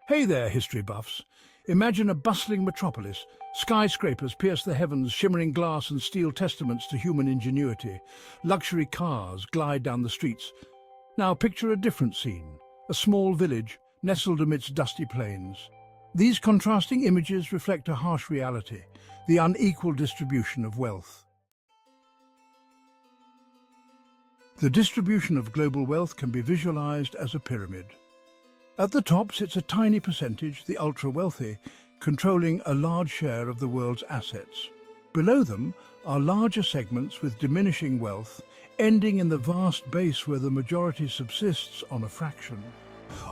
Hey there, history buffs. Imagine a bustling metropolis. Skyscrapers pierce the heavens, shimmering glass and steel testaments to human ingenuity. Luxury cars glide down the streets. Now picture a different scene. A small village, nestled amidst dusty plains. These contrasting images reflect a harsh reality, the unequal distribution of wealth. The distribution of global wealth can be visualized as a pyramid. At the top sits a tiny percentage, the ultra-wealthy, controlling a large share of the world's assets. Below them are larger segments with diminishing wealth, ending in the vast base where the majority subsists on a fraction.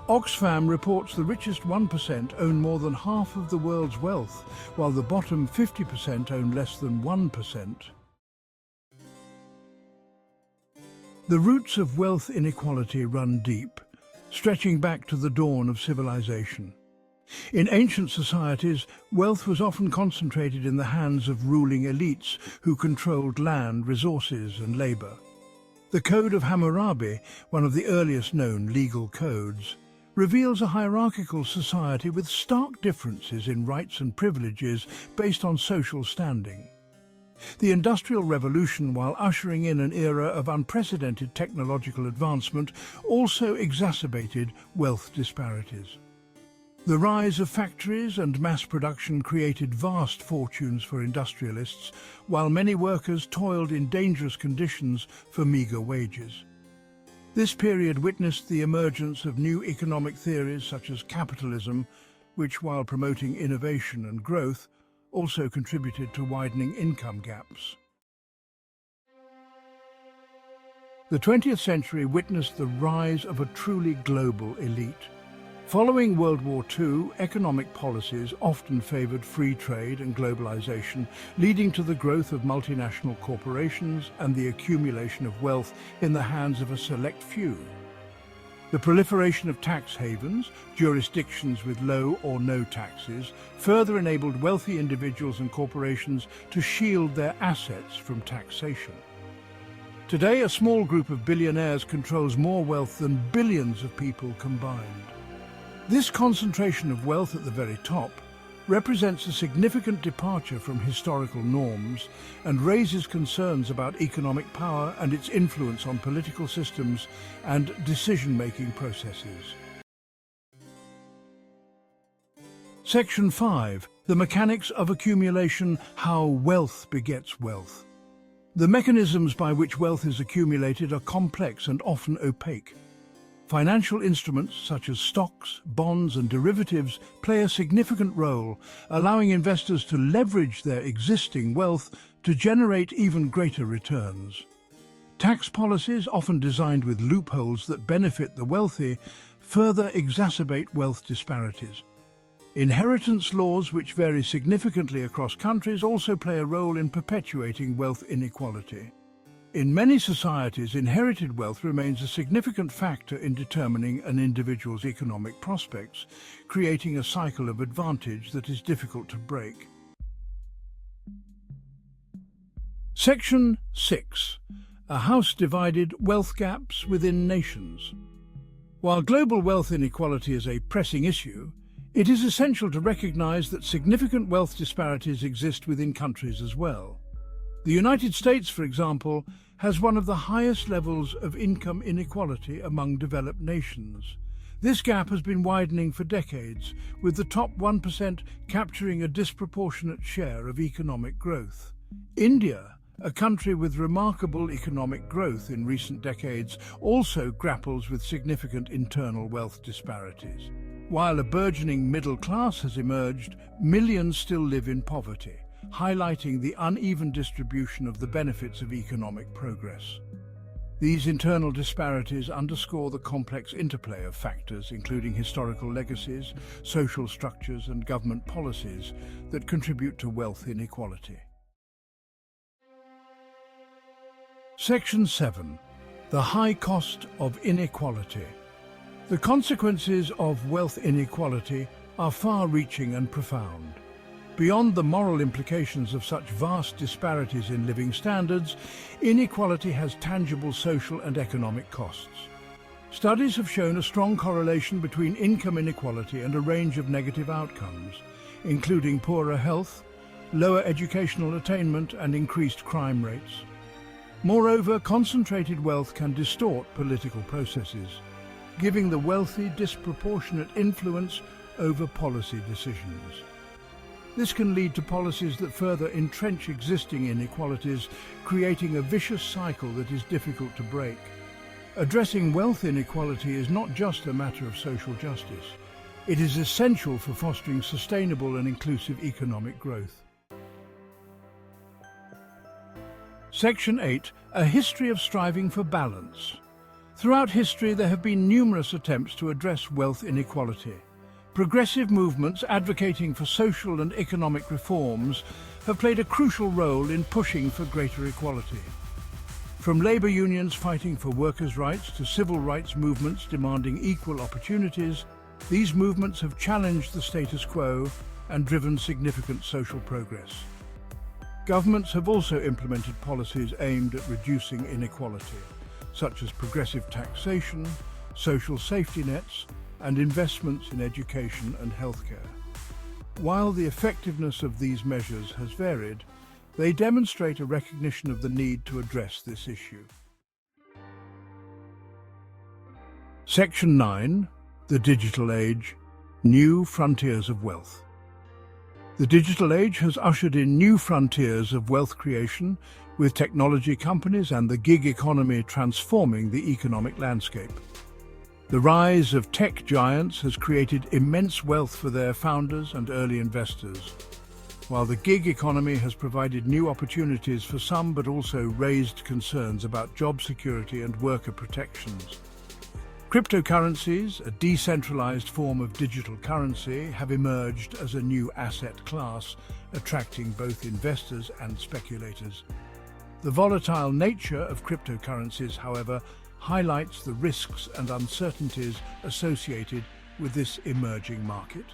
Oxfam reports the richest 1% own more than half of the world's wealth, while the bottom 50% own less than 1%. The roots of wealth inequality run deep, stretching back to the dawn of civilization. In ancient societies, wealth was often concentrated in the hands of ruling elites who controlled land, resources and labor. The Code of Hammurabi, one of the earliest known legal codes, reveals a hierarchical society with stark differences in rights and privileges based on social standing. The Industrial Revolution, while ushering in an era of unprecedented technological advancement, also exacerbated wealth disparities. The rise of factories and mass production created vast fortunes for industrialists, while many workers toiled in dangerous conditions for meagre wages. This period witnessed the emergence of new economic theories such as capitalism, which, while promoting innovation and growth, also contributed to widening income gaps. The 20th century witnessed the rise of a truly global elite. Following World War II, economic policies often favored free trade and globalization, leading to the growth of multinational corporations and the accumulation of wealth in the hands of a select few. The proliferation of tax havens, jurisdictions with low or no taxes, further enabled wealthy individuals and corporations to shield their assets from taxation. Today, a small group of billionaires controls more wealth than billions of people combined. This concentration of wealth at the very top represents a significant departure from historical norms and raises concerns about economic power and its influence on political systems and decision-making processes. Section 5. The mechanics of accumulation: how wealth begets wealth. The mechanisms by which wealth is accumulated are complex and often opaque. Financial instruments such as stocks, bonds and derivatives play a significant role, allowing investors to leverage their existing wealth to generate even greater returns. Tax policies, often designed with loopholes that benefit the wealthy, further exacerbate wealth disparities. Inheritance laws, which vary significantly across countries, also play a role in perpetuating wealth inequality. In many societies, inherited wealth remains a significant factor in determining an individual's economic prospects, creating a cycle of advantage that is difficult to break. Section 6. A house divided: wealth gaps within nations. While global wealth inequality is a pressing issue, it is essential to recognize that significant wealth disparities exist within countries as well. The United States, for example, has one of the highest levels of income inequality among developed nations. This gap has been widening for decades, with the top 1% capturing a disproportionate share of economic growth. India, a country with remarkable economic growth in recent decades, also grapples with significant internal wealth disparities. While a burgeoning middle class has emerged, millions still live in poverty, highlighting the uneven distribution of the benefits of economic progress. These internal disparities underscore the complex interplay of factors, including historical legacies, social structures, and government policies that contribute to wealth inequality. Section 7. The high cost of inequality. The consequences of wealth inequality are far-reaching and profound. Beyond the moral implications of such vast disparities in living standards, inequality has tangible social and economic costs. Studies have shown a strong correlation between income inequality and a range of negative outcomes, including poorer health, lower educational attainment, and increased crime rates. Moreover, concentrated wealth can distort political processes, giving the wealthy disproportionate influence over policy decisions. This can lead to policies that further entrench existing inequalities, creating a vicious cycle that is difficult to break. Addressing wealth inequality is not just a matter of social justice. It is essential for fostering sustainable and inclusive economic growth. Section 8. A history of striving for balance. Throughout history, there have been numerous attempts to address wealth inequality. Progressive movements advocating for social and economic reforms have played a crucial role in pushing for greater equality. From labor unions fighting for workers' rights to civil rights movements demanding equal opportunities, these movements have challenged the status quo and driven significant social progress. Governments have also implemented policies aimed at reducing inequality, such as progressive taxation, social safety nets, and investments in education and healthcare. While the effectiveness of these measures has varied, they demonstrate a recognition of the need to address this issue. Section 9. The Digital Age. New Frontiers of Wealth. The digital age has ushered in new frontiers of wealth creation, with technology companies and the gig economy transforming the economic landscape. The rise of tech giants has created immense wealth for their founders and early investors, while the gig economy has provided new opportunities for some but also raised concerns about job security and worker protections. Cryptocurrencies, a decentralized form of digital currency, have emerged as a new asset class, attracting both investors and speculators. The volatile nature of cryptocurrencies, however, highlights the risks and uncertainties associated with this emerging market.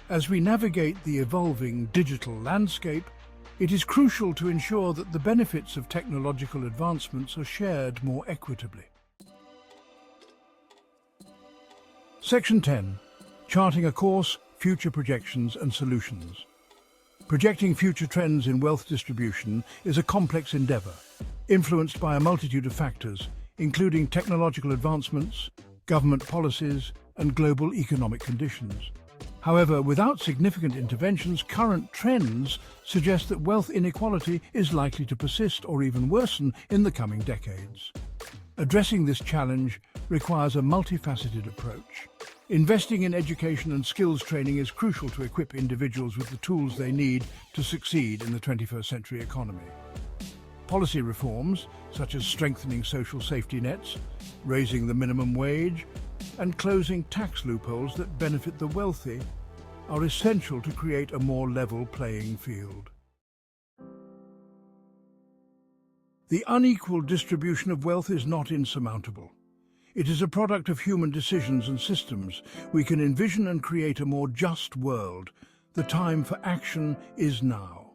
As we navigate the evolving digital landscape, it is crucial to ensure that the benefits of technological advancements are shared more equitably. Section 10. Charting a course, future projections and solutions. Projecting future trends in wealth distribution is a complex endeavor, influenced by a multitude of factors, including technological advancements, government policies, and global economic conditions. However, without significant interventions, current trends suggest that wealth inequality is likely to persist or even worsen in the coming decades. Addressing this challenge requires a multifaceted approach. Investing in education and skills training is crucial to equip individuals with the tools they need to succeed in the 21st century economy. Policy reforms, such as strengthening social safety nets, raising the minimum wage, and closing tax loopholes that benefit the wealthy, are essential to create a more level playing field. The unequal distribution of wealth is not insurmountable. It is a product of human decisions and systems. We can envision and create a more just world. The time for action is now.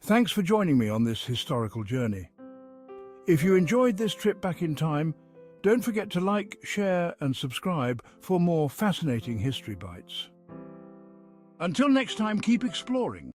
Thanks for joining me on this historical journey. If you enjoyed this trip back in time, don't forget to like, share, and subscribe for more fascinating history bites. Until next time, keep exploring.